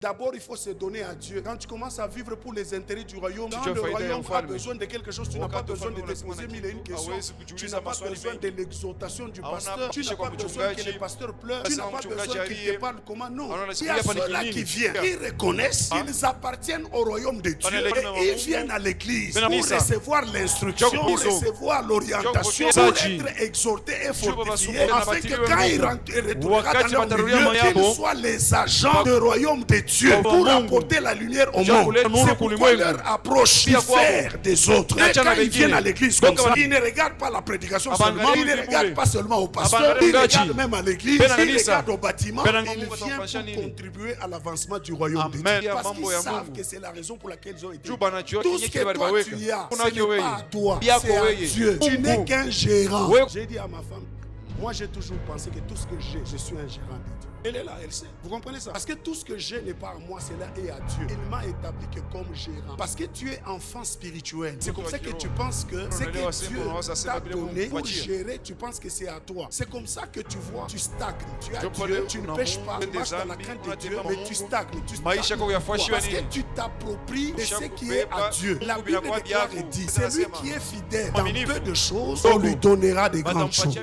D'abord, il faut se donner à Dieu. Quand tu commences à vivre pour les intérêts du royaume, quand tu le as royaume failli a besoin de quelque chose, tu n'as pas besoin de te poser mille et une questions. Tu n'as pas besoin de l'exhortation du pasteur. Tu n'as pas besoin que les pasteurs pleurent. Tu n'as pas besoin qu'ils te parlent comment. Non. Il y a ceux-là qui viennent, qui reconnaissent qu'ils appartiennent au royaume de Dieu. Et ils viennent à l'église pour recevoir l'instruction, pour recevoir l'orientation, pour être exhortés et fortifiés, afin que quand ils rentreront dans leur milieu, qu'ils soient les agents du royaume de Dieu pour apporter la lumière au monde. C'est pourquoi leur approche diffère des autres. Et quand ils viennent à l'église comme ça, ils ne regardent pas la prédication seulement, ils ne regardent pas seulement au pasteur, ils regardent même à l'église, ils regardent au bâtiment, ils viennent pour contribuer à l'avancement du royaume de Dieu. Parce qu'ils savent que c'est la raison pour laquelle ils ont été. Tout ce que toi tu as, ce n'est pas à toi, c'est à Dieu. Tu n'es qu'un gérant. J'ai dit à ma femme, moi j'ai toujours pensé que tout ce que j'ai, je suis un gérant de Dieu. Elle est là, elle sait. Vous comprenez ça? Parce que tout ce que j'ai n'est pas à moi, c'est là et à Dieu. Il m'a établi que comme gérant. Parce que tu es enfant spirituel. C'est comme ça que tu penses que ce que Dieu t'a donné pour gérer, tu penses que c'est à toi. C'est comme ça que tu vois, tu stagnes. Tu as Dieu, tu ne pêches pas, tu marches dans la crainte de Dieu, mais tu stagnes. Tu stagnes. Parce que tu t'appropries de ce qui est à Dieu. La Bible déclare et dit, celui qui est fidèle dans peu de choses, on lui donnera des grandes choses.